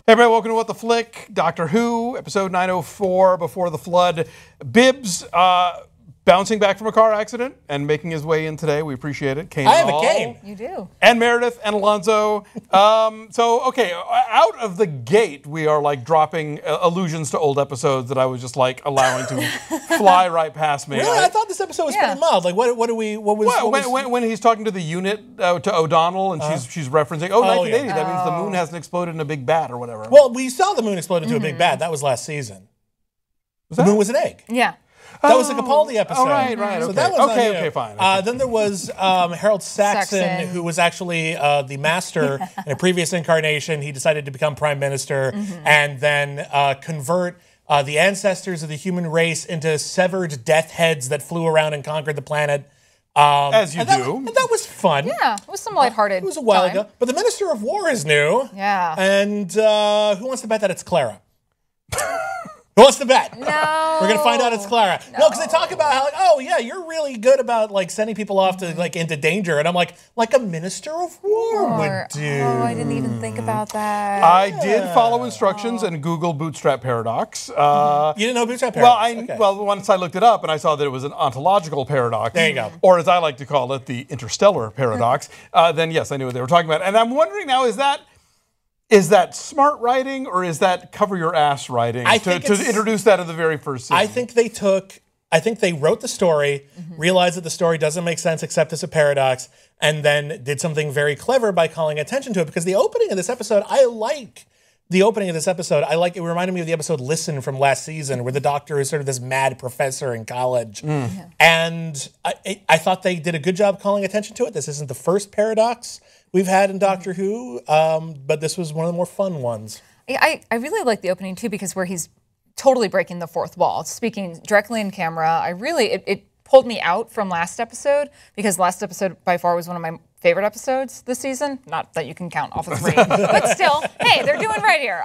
Hey everybody, welcome to What the Flick, Doctor Who, episode 904, Before the Flood. Bibbs bouncing back from a car accident and making his way in today. We appreciate it. Kane I have a cane. You do. And Meredith and Alonso. Okay, out of the gate, we are like dropping allusions to old episodes that I was just like allowing to fly right past me. Really? I thought this episode was pretty mild. Like, what was... When he's talking to the unit, to O'Donnell, and she's referencing, 1980, that means the moon hasn't exploded in a big bat or whatever. Well, we saw the moon explode into a big bat. That was last season. The moon was an egg. Yeah. That was the Capaldi episode. Oh, right. So Okay. that was Okay, fine. Then there was Harold Saxon, who was actually the master in a previous incarnation. He decided to become prime minister and then convert the ancestors of the human race into severed death heads that flew around and conquered the planet. As you do. And that was fun. Yeah, it was some lighthearted. It was a while ago. But the Minister of War is new. Yeah. And who wants to bet that it's Clara? Who wants to bet? No. We're going to find out it's Clara. No, because they talk about how, like, oh, yeah, you're really good about, like, sending people off to, like, into danger. And I'm like a Minister of War would do. Oh, I didn't even think about that. I did follow instructions and Google bootstrap paradox. You didn't know bootstrap paradox? Well, once I looked it up and I saw that it was an ontological paradox. There you go. Or as I like to call it, the interstellar paradox. Then yes, I knew what they were talking about. And I'm wondering now, is that smart writing or is that cover your ass writing to introduce that in the very first season? I think they wrote the story, realized that the story doesn't make sense except as a paradox, and then did something very clever by calling attention to it. Because the opening of this episode, it reminded me of the episode Listen from last season, where the Doctor is sort of this mad professor in college. And I thought they did a good job calling attention to it. This isn't the first paradox we've had in Doctor Who, but this was one of the more fun ones. I really like the opening too, because where he's totally breaking the fourth wall, speaking directly in camera. It pulled me out from last episode, because last episode by far was one of my favorite episodes this season. Not that you can count off of 3, but still, hey, they're doing right here.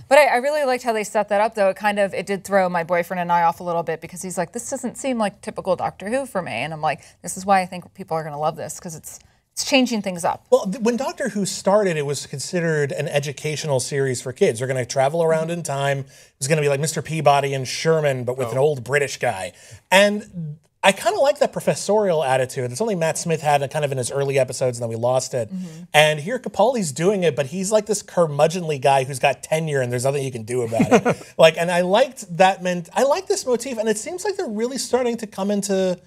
But I really liked how they set that up, though. It did throw my boyfriend and I off a little bit, because he's like, this doesn't seem like typical Doctor Who for me. And I'm like, this is why I think people are going to love this, because it's changing things up. Well, when Doctor Who started, it was considered an educational series for kids. They're going to travel around in time. It was going to be like Mr. Peabody and Sherman, but with an old British guy. And I kind of like that professorial attitude. It's only Matt Smith had it kind of in his early episodes, and then we lost it. And here Capaldi's doing it, but he's like this curmudgeonly guy who's got tenure, and there's nothing you can do about it. And I liked that. I like this motif, and it seems like they're really starting to come into...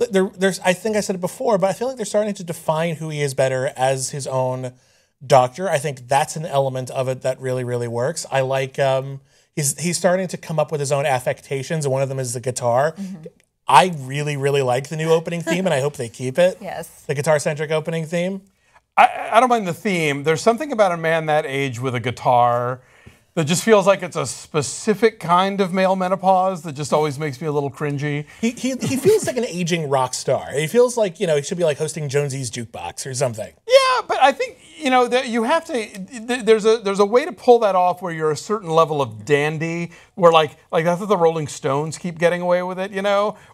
I think I said it before, but I feel like they're starting to define who he is better as his own Doctor. I think that's an element of it that really, really works. I like he's starting to come up with his own affectations, and one of them is the guitar. I really, really like the new opening theme, and I hope they keep it. Yes. The guitar-centric opening theme. I don't mind the theme. There's something about a man that age with a guitar that just feels like it's a specific kind of male menopause that just always makes me a little cringy. He feels like an aging rock star. He feels like, he should be like hosting Jonesy's Jukebox or something. Yeah, but I think, that you have to, there's a way to pull that off where you're a certain level of dandy, where like that's what the Rolling Stones keep getting away with it,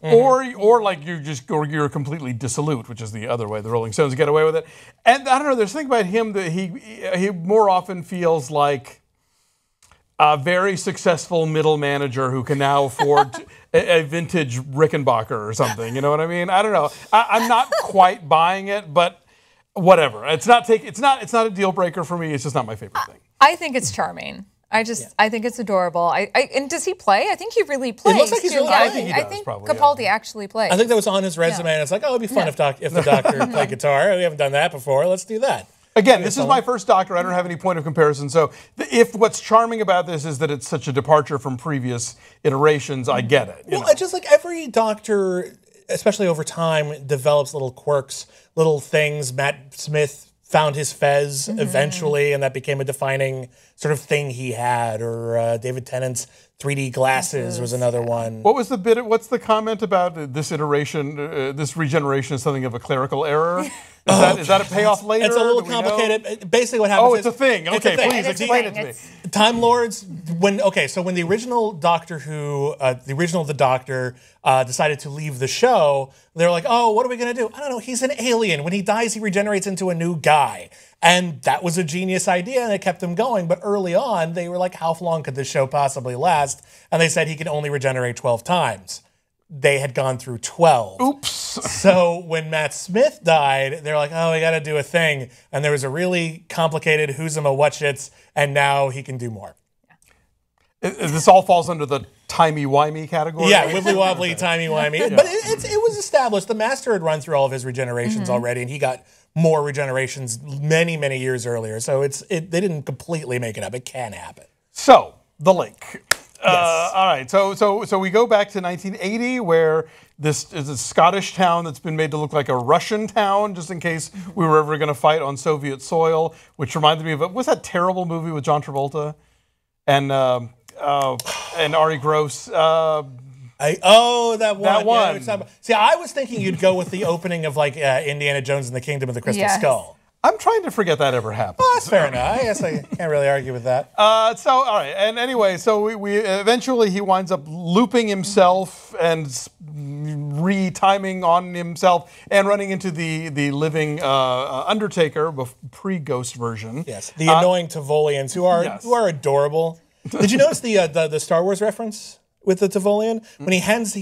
or like you're completely dissolute, which is the other way the Rolling Stones get away with it. And I don't know, there's something about him that he more often feels like a very successful middle manager who can now afford a vintage Rickenbacker or something. You know what I mean? I don't know. I'm not quite buying it, but whatever. It's not a deal breaker for me. It's just not my favorite thing. I think it's charming. I think it's adorable. And does he play? I think he really plays. It looks like he's really playing. I think he does, I think probably, Capaldi actually plays. I think that was on his resume, and it's like, it'd be fun if the Doctor played guitar. We haven't done that before. Let's do that. Again, this is my first Doctor. I don't have any point of comparison. So if what's charming about this is that it's such a departure from previous iterations, I get it. Well, just like every Doctor, especially over time, develops little quirks, little things. Matt Smith found his fez eventually, and that became a defining sort of thing he had. Or David Tennant's 3D glasses was another one. What's the comment about this iteration, this regeneration is something of a clerical error? Is that a payoff later? It's a little complicated. Basically what happens it's a thing. Okay, please explain it to me. Time Lords, when the original Doctor Who, The Doctor, decided to leave the show, they're like, oh, what are we going to do? I don't know, he's an alien. When he dies, he regenerates into a new guy. And that was a genius idea, and it kept them going. But early on, they were like, how long could this show possibly last? And they said he could only regenerate 12 times. They had gone through 12. Oops. So when Matt Smith died, they're like, oh, we got to do a thing. And there was a really complicated who's him a whatchits, and now he can do more. This all falls under the timey-wimey category? Yeah, wibbly-wobbly, timey-wimey. Yeah. But it was established. The Master had run through all of his regenerations already, and he got more regenerations many, many years earlier. So they didn't completely make it up. It can happen. So, the lake. Yes. All right, so we go back to 1980, where this is a Scottish town that's been made to look like a Russian town, just in case we were ever going to fight on Soviet soil, which reminded me of, what's that terrible movie with John Travolta? And Ari Gross. That one. That one. Yeah, see, I was thinking you'd go with the opening of like Indiana Jones and the Kingdom of the Crystal Skull. I'm trying to forget that ever happened. Well, that's fair enough. I guess I can't really argue with that. All right. And anyway, so we eventually he winds up looping himself and retiming on himself and running into the living Undertaker, pre-Ghost version. Yes, the annoying Tavolians who are adorable. Did you notice the Star Wars reference with the Tavolian? When he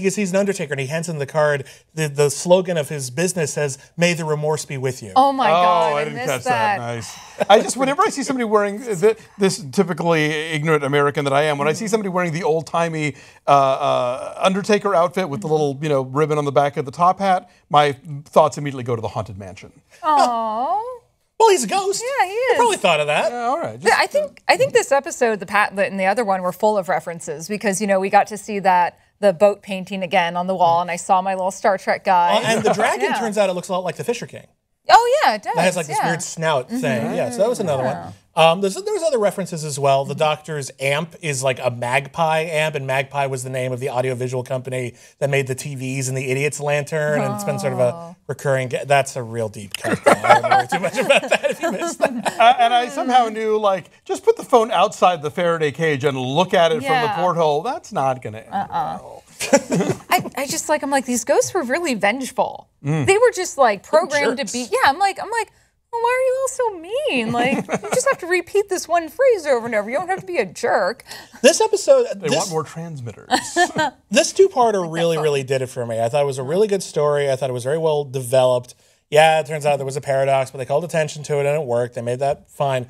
sees an Undertaker and he hands him the card, the slogan of his business says, "May the remorse be with you." Oh my God, I didn't catch that. Nice. Whenever I see somebody wearing this typically ignorant American that I am, when I see somebody wearing the old-timey Undertaker outfit with the little ribbon on the back of the top hat, my thoughts immediately go to the Haunted Mansion. Aww. Well, he's a ghost. Yeah, he is. I probably thought of that. Yeah, all right. I think this episode, the Patlet and the other one, were full of references because we got to see the boat painting again on the wall, and I saw my little Star Trek guy. And the dragon turns out it looks a lot like the Fisher King. Oh yeah, it does. That has like this weird snout thing. Yeah, so that was another one. There's other references as well. The Doctor's amp is like a Magpie amp, and Magpie was the name of the audiovisual company that made the TVs and the Idiot's Lantern, and it's been sort of a recurring. That's a real deep cut. I don't know too much about that if you missed that. And I somehow knew, just put the phone outside the Faraday cage and look at it from the porthole. That's not going to end well. I'm like, these ghosts were really vengeful. They were just programmed to be. Yeah, I'm like, well, why are you all so mean? You just have to repeat this one phrase over and over. You don't have to be a jerk. This episode, they want more transmitters. This two-parter really did it for me. I thought it was a really good story. I thought it was very well developed. Yeah, it turns out there was a paradox, but they called attention to it and it worked. They made that fine.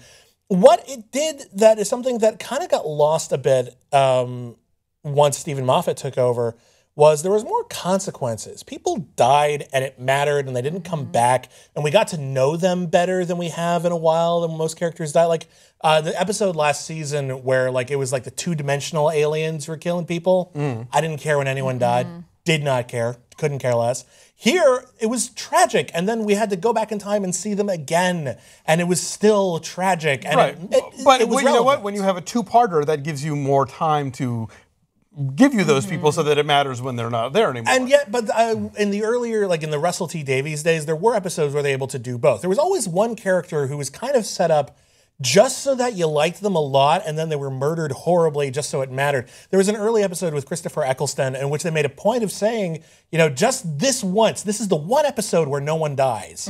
What it did that is something that kind of got lost a bit once Stephen Moffat took over, was there was more consequences. People died and it mattered and they didn't come back, and we got to know them better than we have in a while than most characters die. The episode last season where it was the two-dimensional aliens were killing people. I didn't care when anyone died. Did not care. Couldn't care less. Here, it was tragic, and then we had to go back in time and see them again, and it was still tragic. And right. But you know what? When you have a two-parter, that gives you more time to give you those people so that it matters when they're not there anymore. And yet, but in the earlier, in the Russell T Davies days, there were episodes where they were able to do both. There was always one character who was kind of set up just so that you liked them a lot, and then they were murdered horribly just so it mattered. There was an early episode with Christopher Eccleston in which they made a point of saying, just this once, this is the one episode where no one dies.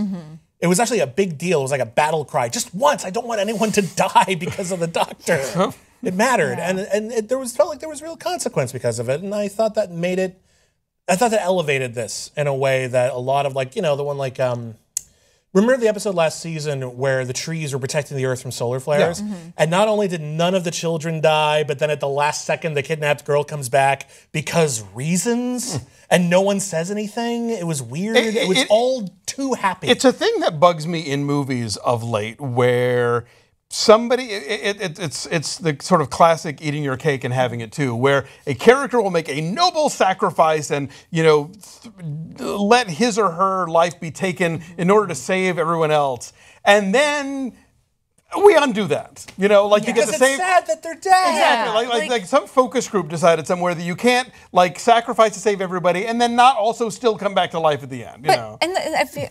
It was actually a big deal. It was like a battle cry. Just once, I don't want anyone to die because of the Doctor. It mattered, and it felt like there was real consequence because of it, and I thought that elevated this in a way that a lot of the one remember the episode last season where the trees were protecting the Earth from solar flares, and not only did none of the children die, but then at the last second the kidnapped girl comes back because reasons, and no one says anything. It was weird. It was all too happy. It's a thing that bugs me in movies of late where it's the sort of classic eating your cake and having it too, where a character will make a noble sacrifice and, let his or her life be taken in order to save everyone else. And then we undo that, you get because the it's same. Sad that they're dead. Exactly, like some focus group decided somewhere that you can't sacrifice to save everybody and then not also still come back to life at the end. And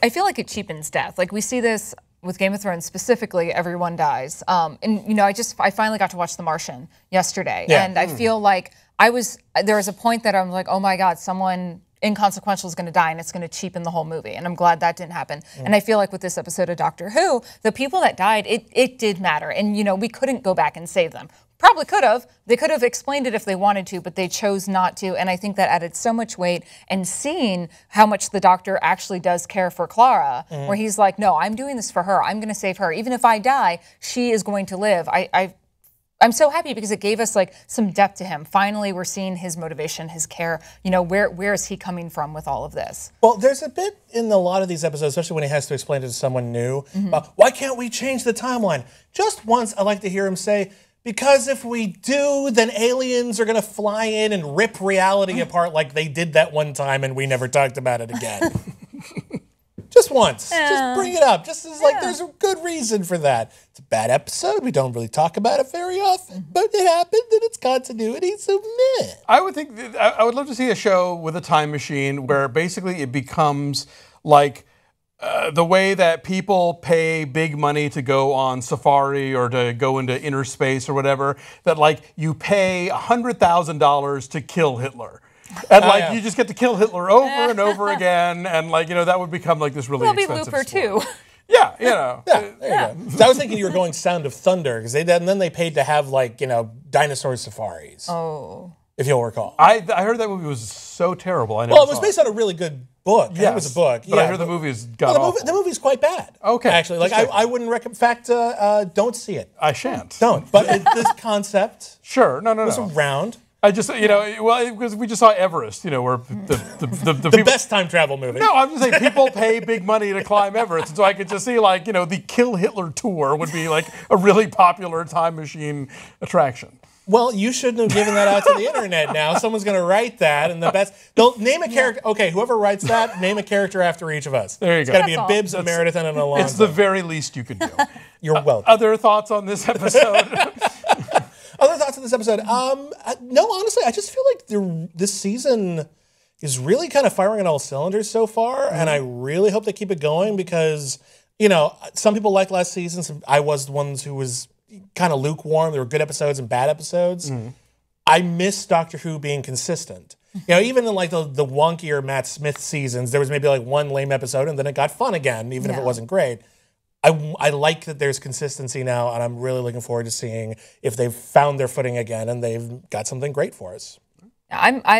I feel like it cheapens death. We see this with Game of Thrones specifically. Everyone dies, and I finally got to watch The Martian yesterday, and I feel like there was a point that I'm like, oh my God, someone inconsequential is going to die and it's going to cheapen the whole movie. And I'm glad that didn't happen. And I feel like with this episode of Doctor Who, the people that died, it did matter. And, you know, we couldn't go back and save them. Probably could have. They could have explained it if they wanted to, but they chose not to. And I think that added so much weight. And seeing how much the Doctor actually does care for Clara, where he's like, no, I'm doing this for her. I'm going to save her. Even if I die, she is going to live. I'm so happy because it gave us like some depth to him. Finally, we're seeing his motivation, his care. You know, where is he coming from with all of this? Well, there's a bit in a lot of these episodes, especially when he has to explain it to someone new, about why can't we change the timeline? Just once, I like to hear him say, because if we do, then aliens are going to fly in and rip reality apart like they did that one time and we never talked about it again. Just once. Just bring it up. Just as like there's a good reason for that. It's a bad episode. We don't really talk about it very often, but it happened and it's continuity, so meh. I would love to see a show with a time machine where basically it becomes like the way that people pay big money to go on safari or to go into inner space or whatever, that like you pay $100,000 to kill Hitler. And like you just get to kill Hitler over and over again, and like, you know, that would become like this really expensive Looper sport. too. Yeah, you know. There you go. So I was thinking you were going Sound of Thunder, because and then they paid to have like, you know, dinosaur safaris. Oh. If you'll recall. I heard that movie was so terrible. Well, it was based on a really good book. Yeah, it was a book. But I heard the movie's got awful. The movie's quite bad. Okay. Actually, like I wouldn't recommend. In fact, don't see it. I shan't. Don't. But this concept Sure. No. was around. I just, you know, well, because we just saw Everest, you know, where the The best time travel movie. No, I'm just saying people pay big money to climb Everest. And so I could just see, like, you know, the Kill Hitler tour would be like a really popular time machine attraction. Well, you shouldn't have given that out to the internet now. Someone's going to write that, and they'll name a character. Okay, whoever writes that, name a character after each of us. There you go. It's got to be a Bibbs, a Meredith, and an Alonso. It's the very least you could do. You're welcome. Other thoughts on this episode? Other thoughts on this episode? No, honestly, I just feel like this season is really kind of firing on all cylinders so far, and I really hope they keep it going because, you know, some people liked last season. I was the ones who was kind of lukewarm. There were good episodes and bad episodes. I miss Doctor Who being consistent. You know, even in like the wonkier Matt Smith seasons, there was maybe like one lame episode, and then it got fun again, even if it wasn't great. I like that there's consistency now, and I'm really looking forward to seeing if they've found their footing again and they've got something great for us.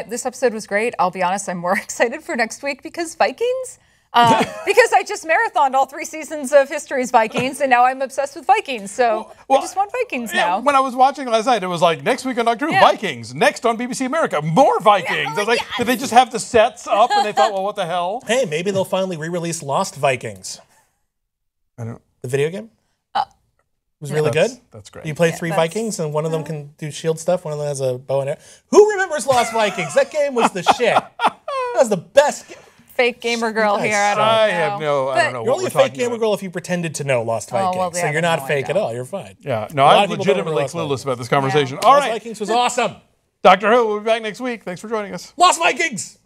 This episode was great. I'll be honest, I'm more excited for next week because Vikings. Because I just marathoned all 3 seasons of History's Vikings, and now I'm obsessed with Vikings. So I just want Vikings now. When I was watching last night, it was like, next week on Doctor Who, Vikings. Next on BBC America, more Vikings. I was like, did they just have the sets up and they thought, well, what the hell? Hey, maybe they'll finally re-release Lost Vikings. I don't. The video game? It was really good. That's great. You play 3 Vikings, and one of them can do shield stuff. One of them has a bow and arrow. Who remembers Lost Vikings? That game was the shit. That was the best. Fake gamer girl here. I don't know. I don't know. You're only a fake gamer girl if you pretended to know Lost Vikings. So you're not fake at all. You're fine. Yeah. No, I'm legitimately clueless about this conversation. All right. Lost Vikings was awesome. Doctor Who, we'll be back next week. Thanks for joining us. Lost Vikings!